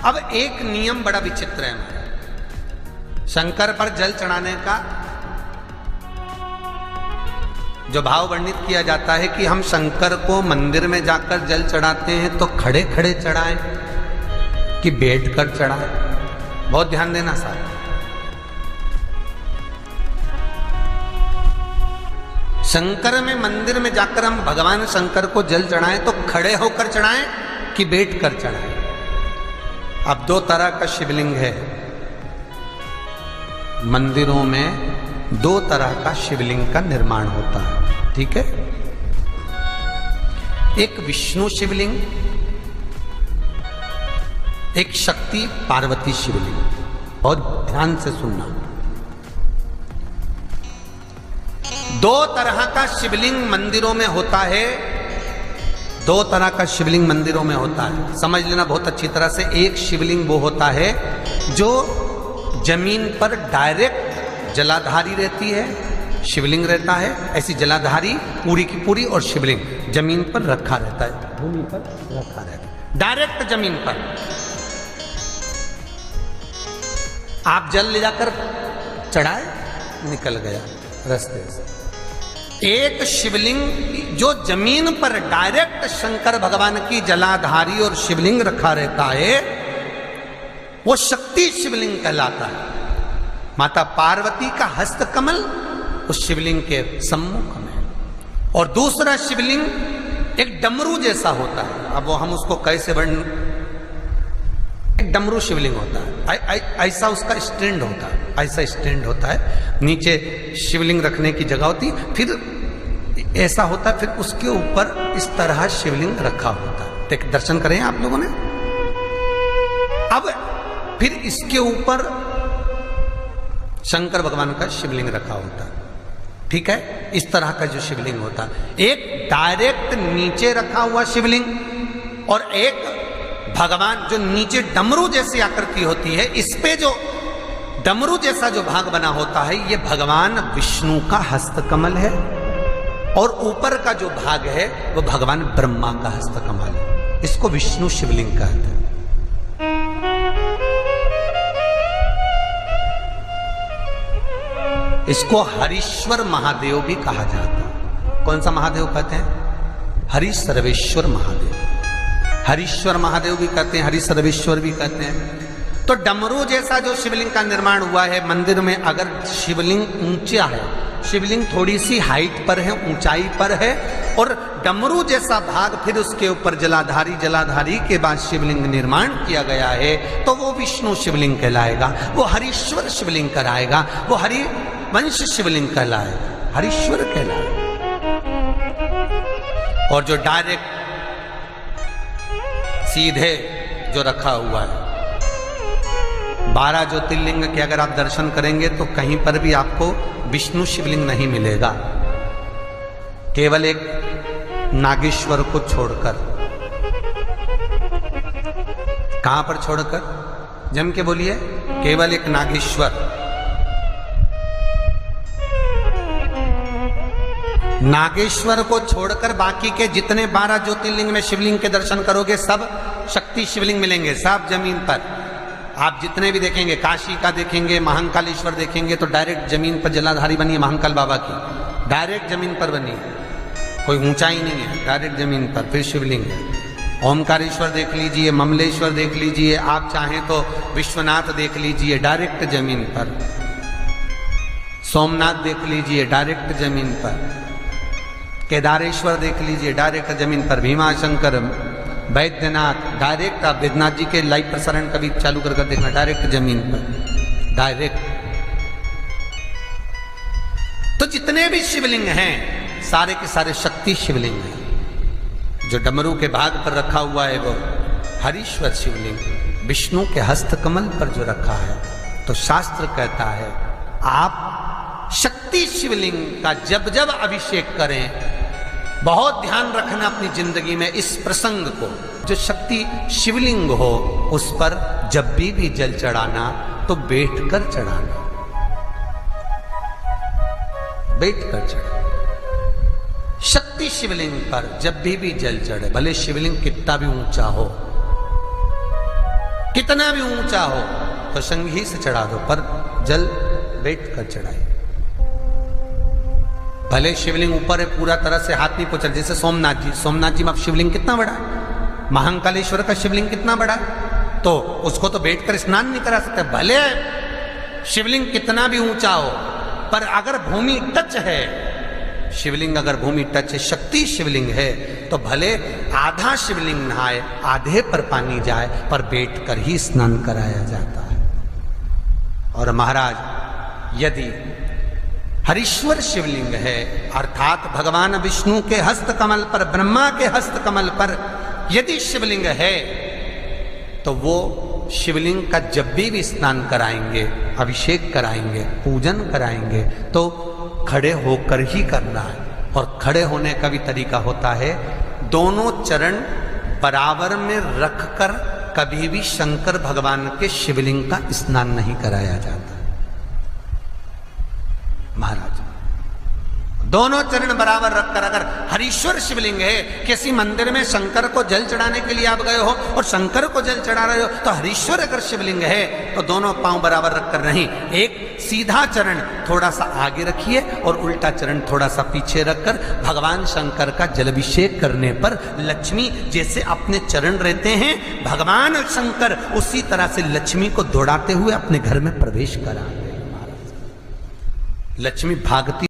अब एक नियम बड़ा विचित्र है हमारा शंकर पर जल चढ़ाने का। जो भाव वर्णित किया जाता है कि हम शंकर को मंदिर में जाकर जल चढ़ाते हैं तो खड़े खड़े चढ़ाएं कि बैठकर चढ़ाएं। बहुत ध्यान देना सारा। शंकर में मंदिर में जाकर हम भगवान शंकर को जल चढ़ाएं तो खड़े होकर चढ़ाएं कि बैठकर चढ़ाएं। अब दो तरह का शिवलिंग है मंदिरों में, दो तरह का शिवलिंग का निर्माण होता है, ठीक है। एक विष्णु शिवलिंग, एक शक्ति पार्वती शिवलिंग। बहुत ध्यान से सुनना। दो तरह का शिवलिंग मंदिरों में होता है, दो तरह का शिवलिंग मंदिरों में होता है, समझ लेना बहुत अच्छी तरह से। एक शिवलिंग वो होता है जो जमीन पर डायरेक्ट जलाधारी रहती है, शिवलिंग रहता है, ऐसी जलाधारी पूरी की पूरी, और शिवलिंग जमीन पर रखा रहता है, भूमि पर रखा रहता है, डायरेक्ट जमीन पर। आप जल ले जाकर चढ़ाए, निकल गया रास्ते से। एक शिवलिंग जो जमीन पर डायरेक्ट शंकर भगवान की जलाधारी और शिवलिंग रखा रहता है, वो शक्ति शिवलिंग कहलाता है। माता पार्वती का हस्तकमल उस शिवलिंग के सम्मुख में। और दूसरा शिवलिंग एक डमरू जैसा होता है। अब वो हम उसको कैसे वर्णन, एक डमरू शिवलिंग होता है, ऐसा उसका स्टैंड होता है, ऐसा स्टैंड होता है, नीचे शिवलिंग रखने की जगह होती, फिर ऐसा होता है, फिर उसके ऊपर इस तरह शिवलिंग रखा होता है। तो दर्शन करें आप लोगों ने। अब फिर इसके ऊपर शंकर भगवान का शिवलिंग रखा होता है, ठीक है। इस तरह का जो शिवलिंग होता है, एक डायरेक्ट नीचे रखा हुआ शिवलिंग और एक भगवान जो नीचे डमरू जैसी आकृति होती है, इस पे जो डमरू जैसा जो भाग बना होता है, ये भगवान विष्णु का हस्तकमल है, और ऊपर का जो भाग है वो भगवान ब्रह्मा का हस्तकमल है। इसको विष्णु शिवलिंग कहते हैं। इसको हरीश्वर महादेव भी कहा जाता है। कौन सा महादेव कहते हैं? हरि सर्वेश्वर महादेव। हरीश्वर महादेव भी कहते हैं, हरि सर्वेश्वर भी कहते हैं। तो डमरू जैसा जो शिवलिंग का निर्माण हुआ है मंदिर में, अगर शिवलिंग ऊंचा है, शिवलिंग थोड़ी सी हाइट पर है, ऊंचाई पर है, और डमरू जैसा भाग फिर उसके ऊपर जलाधारी के बाद शिवलिंग निर्माण किया गया है, तो वो विष्णु शिवलिंग कहलाएगा, वो हरीश्वर शिवलिंग कहलाएगा, वो हरि वंश शिवलिंग कहलाएगा, हरीश्वर कहलाएगा। और जो डायरेक्ट सीधे जो रखा हुआ है, 12 ज्योतिर्लिंग के अगर आप दर्शन करेंगे तो कहीं पर भी आपको विष्णु शिवलिंग नहीं मिलेगा, केवल एक नागेश्वर को छोड़कर। कहां पर छोड़कर? जम के बोलिए। केवल एक नागेश्वर। नागेश्वर को छोड़कर बाकी के जितने 12 ज्योतिर्लिंग में शिवलिंग के दर्शन करोगे, सब शक्ति शिवलिंग मिलेंगे, सब जमीन पर। आप जितने भी देखेंगे, काशी का देखेंगे, महाकालेश्वर देखेंगे, तो डायरेक्ट जमीन पर जलाधारी बनी है महाकाल बाबा की, डायरेक्ट जमीन पर बनी है, कोई ऊंचाई नहीं है, डायरेक्ट जमीन पर, फिर शिवलिंग है। ओमकारेश्वर देख लीजिए, ममलेश्वर देख लीजिए, आप चाहें तो विश्वनाथ देख लीजिए, डायरेक्ट जमीन पर। सोमनाथ देख लीजिए, डायरेक्ट जमीन पर। केदारेश्वर देख लीजिए, डायरेक्ट जमीन पर। भीमाशंकर, वैद्यनाथ, डायरेक्ट। आप वैद्यनाथ जी के लाइव प्रसारण कभी चालू कर देखना, डायरेक्ट जमीन पर, डायरेक्ट। तो जितने भी शिवलिंग हैं सारे के सारे शक्ति शिवलिंग हैं। जो डमरू के भाग पर रखा हुआ है वो हरीश्वर शिवलिंग, विष्णु के हस्तकमल पर जो रखा है, तो शास्त्र कहता है आप शक्ति शिवलिंग का जब जब अभिषेक करें, बहुत ध्यान रखना अपनी जिंदगी में इस प्रसंग को, जो शक्ति शिवलिंग हो उस पर जब भी जल चढ़ाना तो बैठकर चढ़ाना, बैठकर चढ़ाना। शक्ति शिवलिंग पर जब भी जल चढ़े, भले शिवलिंग कितना भी ऊंचा हो, कितना भी ऊंचा हो तो संगी से चढ़ा दो, पर जल बैठ कर चढ़ाइए। भले शिवलिंग ऊपर है, पूरा तरह से हाथ नहीं पहुंचा, जैसे सोमनाथ जी में अब शिवलिंग कितना बड़ा है, महाकालेश्वर का शिवलिंग कितना बड़ा है, तो उसको तो बैठकर स्नान नहीं करा सकते। भले शिवलिंग कितना भी ऊंचा हो, पर अगर भूमि टच है, शिवलिंग अगर भूमि टच है, शक्ति शिवलिंग है, तो भले आधा शिवलिंग नहाए, आधे पर पानी जाए, पर बैठकर ही स्नान कराया जाता है। और महाराज यदि हरीश्वर शिवलिंग है, अर्थात भगवान विष्णु के हस्त कमल पर, ब्रह्मा के हस्त कमल पर यदि शिवलिंग है, तो वो शिवलिंग का जब भी स्नान कराएंगे, अभिषेक कराएंगे, पूजन कराएंगे, तो खड़े होकर ही करना है। और खड़े होने का भी तरीका होता है, दोनों चरण बराबर में रखकर कभी भी शंकर भगवान के शिवलिंग का स्नान नहीं कराया जाता। महाराज दोनों चरण बराबर रखकर, अगर हरीश्वर शिवलिंग है, किसी मंदिर में शंकर को जल चढ़ाने के लिए आप गए हो और शंकर को जल चढ़ा रहे हो, तो हरीश्वर अगर शिवलिंग है तो दोनों पांव बराबर रखकर नहीं, एक सीधा चरण थोड़ा सा आगे रखिए और उल्टा चरण थोड़ा सा पीछे रखकर भगवान शंकर का जलाभिषेक करने पर लक्ष्मी जैसे अपने चरण रहते हैं, भगवान शंकर उसी तरह से लक्ष्मी को दौड़ाते हुए अपने घर में प्रवेश कराते हैं। लक्ष्मी भागती